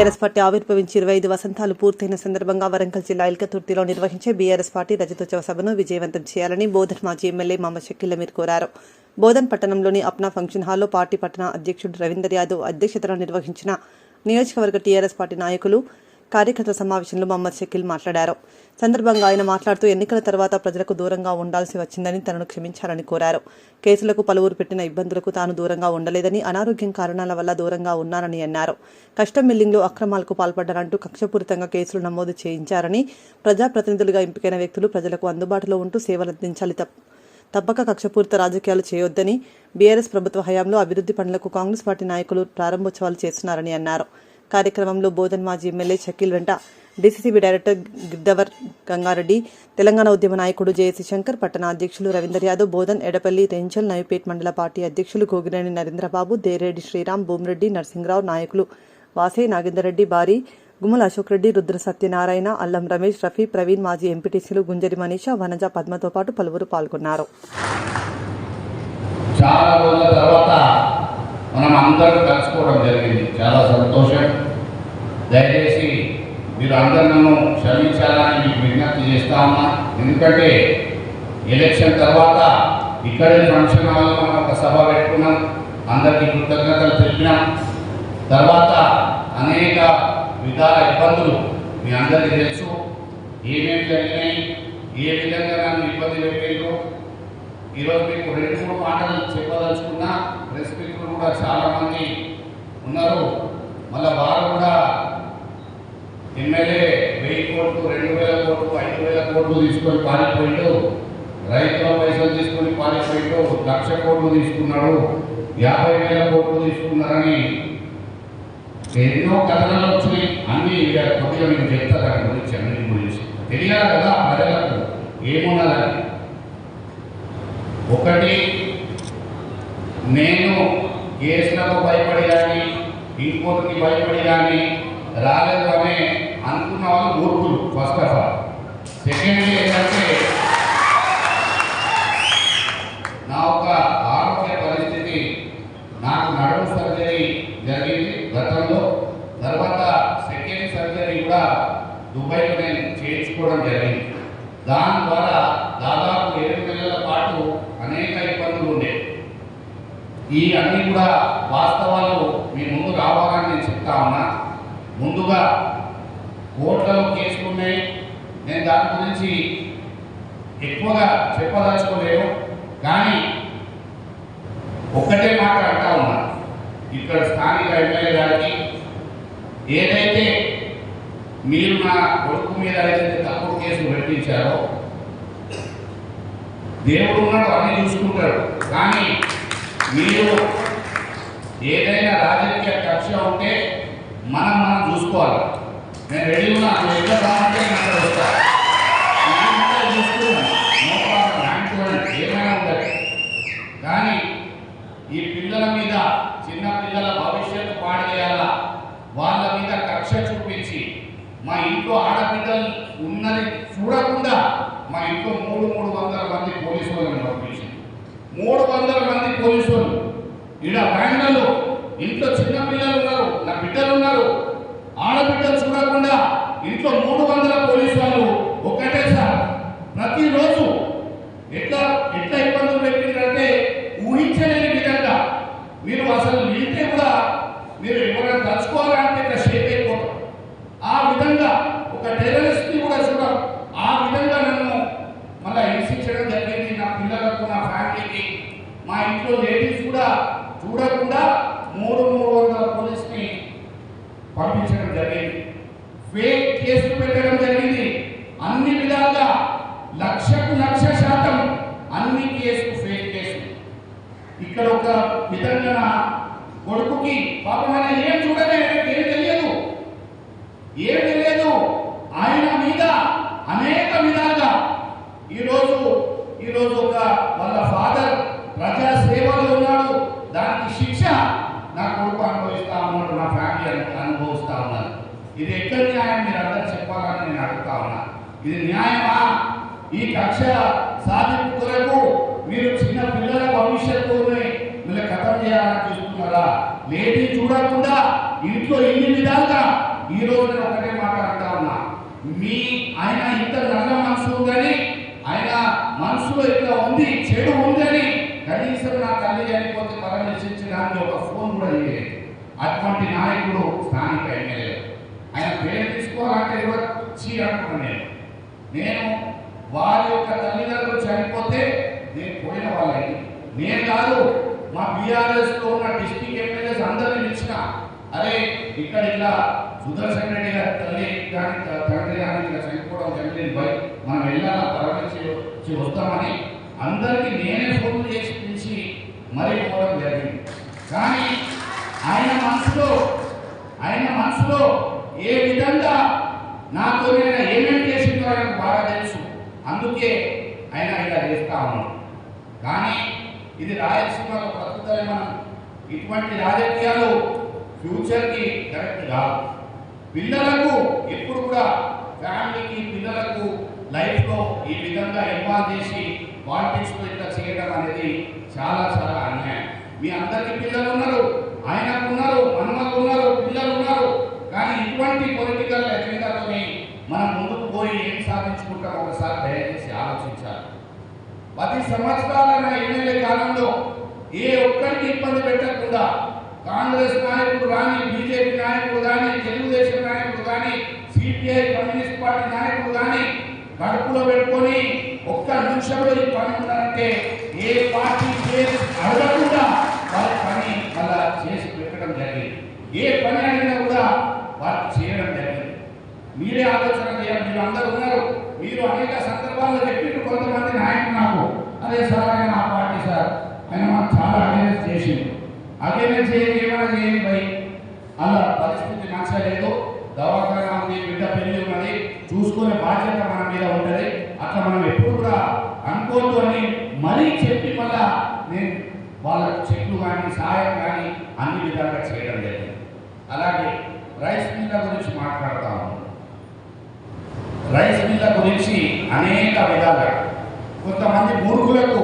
BRS party ఆవిర్భవించి 25 వసంతాలు పూర్తయిన సందర్భంగా వరంగల్ జిల్లా ఇల్కతుర్తిలో నిర్వహించే బీఆర్ఎస్ పార్టీ రజతోత్సవ సభను విజయవంతం చేయాలని బోధన్ మాజీ ఎమ్మెల్యే మహమ్మద్ షకీల్ అమీర్ కోరారు. బోధన్ పట్టణంలోని అప్నా ఫంక్షన్ హాల్లో పార్టీ పట్టణ అధ్యక్షుడు రవీందర్ యాదవ్ అధ్యక్షతన నిర్వహించిన నియోజకవర్గ టీఆర్ఎస్ పార్టీ నాయకులు కార్యకర్తల సమావేశంలో మహమ్మద్ షకీల్ మాట్లాడారు. సందర్భంగా ఆయన మాట్లాడుతూ ఎన్నికల తర్వాత ప్రజలకు దూరంగా ఉండాల్సి వచ్చిందని తనను క్షమించాలని కోరారు. కేసులకు పలువురు పెట్టిన ఇబ్బందులకు తాను దూరంగా ఉండలేదని, అనారోగ్యం కారణాల వల్ల దూరంగా ఉన్నానని అన్నారు. కస్టమ్ మిల్లింగ్లో అక్రమాలకు పాల్పడ్డారంటూ కక్షపూరితంగా కేసులు నమోదు చేయించారని, ప్రజాప్రతినిధులుగా ఎంపికైన వ్యక్తులు ప్రజలకు అందుబాటులో ఉంటూ సేవలందించాలి తప్పక కక్షపూరిత రాజకీయాలు చేయొద్దని, బీఆర్ఎస్ ప్రభుత్వ హయాంలో అభివృద్ధి పనులకు కాంగ్రెస్ పార్టీ నాయకులు ప్రారంభోత్సవాలు చేస్తున్నారని అన్నారు. కార్యక్రమంలో బోధన్ మాజీ ఎమ్మెల్యే షకీల్ వెంట డీసీసీబీ డైరెక్టర్ గిద్దవర్ గంగారెడ్డి, తెలంగాణ ఉద్యమ నాయకుడు జేఏసీ శంకర్, పట్టణ అధ్యక్షులు రవీందర్ యాదవ్, బోధన్, ఎడపల్లి, రెంచల్, నవిపేట్ మండల పార్టీ అధ్యక్షులు గోగినేని నరేంద్రబాబు, దేరెడ్డి శ్రీరామ్, భూమిరెడ్డి, నరసింహరావు, నాయకులు వాసే నాగేందర్ రెడ్డి, బారి, గుమ్మల అశోక్ రెడ్డి, రుద్ర సత్యనారాయణ, అల్లం రమేష్, రఫీ, ప్రవీణ్, మాజీ ఎంపీటీసీలు గుంజరి మనీషా, వనజ, పద్మతో పాటు పలువురు పాల్గొన్నారు. చాలా రోజుల తర్వాత మనం అందరూ కలుసుకోవడం జరిగింది. చాలా సంతోషం. దయచేసి మీరు అందరూ నన్ను క్షమించాలని మీకు విజ్ఞప్తి చేస్తా ఉన్నా. ఎందుకంటే ఎలక్షన్ తర్వాత ఇక్కడే ఫంక్షన్ హాల్లో మనం ఒక సభ పెట్టుకున్నాం, అందరికీ కృతజ్ఞతలు తెలిపినాం. తర్వాత అనేక విధాల ఇబ్బందులు మీ అందరికీ తెలుసు. ఏమేమి జరిగినాయి, ఏ విధంగా నన్ను ఇబ్బంది పెట్టారు. ఈరోజు మీకు 2-3 మాటలు చెప్పదలుచుకున్నా. ప్రెస్ మిత్రులు కూడా చాలామంది ఉన్నారు. మళ్ళీ వారు కూడా ఎమ్మెల్యే 1000 కోట్లు, 2000 కోట్లు, 5000 కోట్లు తీసుకొని పారిపోయిండు, రైతుల పైసలు తీసుకొని పారిపోయిండు, 1,00,000 కోట్లు తీసుకున్నాడు, 50,000 కోట్లు తీసుకున్నారని ఎన్నో కథనాలు వచ్చినాయి. అన్నీ కొద్దిగా మీకు చెప్తారు. దాని గురించి అన్నిటి గురించి తెలియాలి కదా ప్రజలకు ఏమున్నదని. ఒకటి, నేను కేసులకు భయపడి కానీ ఇంకోటికి భయపడి కానీ రాలేదు అని అనుకున్న వాళ్ళు మూర్ఖులు. First of all. సెకండ్లీ ఏంటంటే నా ఒక ఆరోగ్య పరిస్థితి, నాకు నడుము సర్జరీ జరిగింది గతంలో. తర్వాత సెకండ్ సర్జరీ కూడా దుబాయ్లో నేను చేయించుకోవడం జరిగింది. దాని ద్వారా దాదాపు 7 నెలల పాటు అనేక ఇబ్బందులు ఉండేవి. ఈ అన్నీ కూడా వాస్తవాలు మీ ముందు రావాలని నేను చెప్తా ఉన్నా. ముందుగా కోర్టులలో కేసులు ఉన్నాయి. నేను దాని గురించి ఎక్కువగా చెప్పదలుచుకోలేను. కానీ ఒక్కటే మాట అంటా ఉన్నా, ఇక్కడ స్థానిక ఎమ్మెల్యే గారికి, ఏదైతే మీరు నా కొడుకు మీద ఏదైతే తప్పుడు కేసులు పెట్టించారో, దేవుడు ఉన్నాడు, అన్నీ చూసుకుంటాడు. కానీ మీరు ఏదైనా రాజకీయ కక్ష ఉంటే మనం చూసుకోవాలి. నేను రెడీ ఉన్నాను, ఎక్కడ కావాలంటే అక్కడ వస్తాను, చూసుకున్నాను, ఏమైనా ఉంటుంది. కానీ ఈ పిల్లల మీద, చిన్న పిల్లల భవిష్యత్తు పాడు చేయాలా, వాళ్ళ మీద కక్ష చూపించి మా ఇంట్లో ఆడపిల్లలు ఉన్నది చూడకుండా మా ఇంట్లో 300 మంది పోలీసు వాళ్ళని పంపించి 300 మంది పోలీసులు ఈడ బ్యాంకులలో ఇంట్లో చిన్న పిల్లలు ఉన్నారు, నా బిడ్డలు ఉన్నారు, ఆడబిడ్డలు చూడకుండా ఇంట్లో 300 పోలీసు వాళ్ళు ఒక్కటేసారి ప్రతిరోజు ఎట్లా ఇబ్బందులు పెట్టిందంటే ఊహించలేని విధంగా. మీరు అసలు వెళ్తే కూడా మీరు ఎవరైనా తలుచుకోవాలంటే ఇక్కడ షేక్ అయిపోతాం. ఆ విధంగా ఒక టెర్రరిస్ట్ని కూడా చూడం. ఆ విధంగా నన్ను మళ్ళీ హింసించడం జరిగింది. నా పిల్లలకు, నా ఫ్యామిలీకి, మా ఇంట్లో లేడీస్ కూడా చూడకుండా 300 పోలీసుని పంపించడం జరిగింది. ఫేక్ కేసులు పెట్టడం జరిగింది. అన్ని విధాలుగా 1,00,000% అన్ని కేసులు ఫేక్ కేసులు. ఇక్కడ ఒక విధంగా నా కొడుకుకి పాపం ఆయన ఏం చూడలేదు, ఏం తెలియదు. ఆయన మీద అనేక విధాలుగా ఈరోజు ఒక వాళ్ళ ఫాదర్ ప్రజా సేవలో ఉన్నాడు, దానికి శిక్ష నా కొడుకు అనుభవిస్తా ఉన్నాడు, నా ఫ్యామిలీ అనుభవిస్తా ఉన్నారు. ఇది ఎక్కడ న్యాయం? మీరు అందరూ చెప్పాలని నేను అడుగుతా ఉన్నా. ఇది న్యాయమా? ఈ కక్ష సాధింపు కొరకు మీరు చిన్న పిల్లల భవిష్యత్తుని మీరు కథం చేయాలని చూస్తున్నారా? లేడీ చూడకుండా ఇంట్లో ఇన్ని విధాలుగా ఈ రోజు నేను ఒకటే మాట అంటా ఉన్నా, మీ ఆయన ఇంత నల్ల మనసు ఉందని, ఆయన మనసులో ఇట్లా ఉంది, చెడు ఉందని కనీసం నా తల్లి చనిపోతే పరామర్శించడానికి ఒక ఫోన్ కూడా చేయలేదు. అటువంటి నాయకుడు స్థానిక ఎమ్మెల్యే. ఆయన పేరు తీసుకోవాలంటే కూడా అనుకున్నాను నేను. వారి యొక్క తల్లిదండ్రులు చనిపోతే నేను పోయిన వాళ్ళని నేను కాదు, మా బీఆర్ఎస్ లో ఉన్న డిస్ట్రిక్ట్ ఎమ్మెల్యేస్ అందరినీ పిలిచిన, అరే ఇక్కడ ఇట్లా సుదర్శన్ రెడ్డి గారి తల్లి కానీ తండ్రి కానీ ఇట్లా చనిపోవడం జరిగింది భయ్, మనం వెళ్ళాలా పరామర్శించి వస్తామని అందరికీ నేనే ఫోన్లు చేసి పిలిచి మరీ పోవడం జరిగింది. కానీ ఆయన మనసులో ఏ విధంగా నాతో ఏమేమి చేసిందో ఆయనకు బాగా తెలుసు. అందుకే ఆయన ఇలా చేస్తా ఉన్నాడు. కానీ ఇది రాయలసీమలో ప్రస్తుతమే మనం ఇటువంటి రాజకీయాలు ఫ్యూచర్కి కరెక్ట్ కాదు. పిల్లలకు ఎప్పుడు కూడా ఫ్యామిలీకి పిల్లలకు లైఫ్లో ఈ విధంగా ఇన్వాల్వ్ చేసి పాలిటిక్స్లో ఇట్లా చేయడం అనేది చాలా చాలా అన్యాయం. మీ అందరికీ పిల్లలు ఉన్నారు, ఆయనకు ఉన్నారు, మనకు ఉన్నారు, పిల్లలు ఉన్నారు. కానీ ఇటువంటి పొలిటికల్ ఎజెండాతోని మనం ముందుకు పోయి ఏం సాధించుకుంటాం ఒకసారి దయచేసి ఆలోచించాలి. 10 సంవత్సరాల నా ఎమ్మెల్యే కాలంలో ఏ ఒక్కరికి ఇబ్బంది పెట్టకుండా కాంగ్రెస్ నాయకుడు కానీ, బీజేపీ నాయకుడు కానీ, తెలుగుదేశం నాయకుడు కానీ, సిపిఐ కమ్యూనిస్ట్ పార్టీ నాయకుడు కానీ కడుపులో పెట్టుకొని ఒక్క నిమిషంలో ఈ పని ఉండాలంటే ఏ పార్టీ పేరు అడగకుండా వారి పని మళ్ళా చేసి పెట్టడం జరిగింది. ఏ పని అడిగినా కూడా వారికి చేయడం జరిగింది. మీరే ఆలోచన చేయాలి. మీరు అందరూ ఉన్నారు, మీరు అనేక సందర్భాల్లో చెప్పిన కొంతమంది నాయకులు నాకు, అదే సార్ ఆయన ఆ పార్టీ సార్ ఆయన మాకు చాలా అవేర్నెస్ చేసింది. అవేర్నెస్ చేయండి, ఏమైనా చేయండి భయ్, అలా పరిస్థితి మంచిగా లేదు, దవాఖానా ఉంది, బిడ్డ పెళ్లి ఉన్నది, చూసుకునే బాధ్యత మన మీద ఉంటుంది, అట్లా మనం ఎప్పుడు కూడా అనుకోవద్దు అని మరీ చెప్పి మళ్ళా నేను వాళ్ళకు చెట్లు కానీ సాయం కానీ అన్ని విధాలుగా చేయడం జరిగింది. అలాగే రైస్ మిల్ల గురించి మాట్లాడతాము. రైస్ మిల్ల గురించి అనేక విధాలుగా కొంతమంది మూర్ఖులకు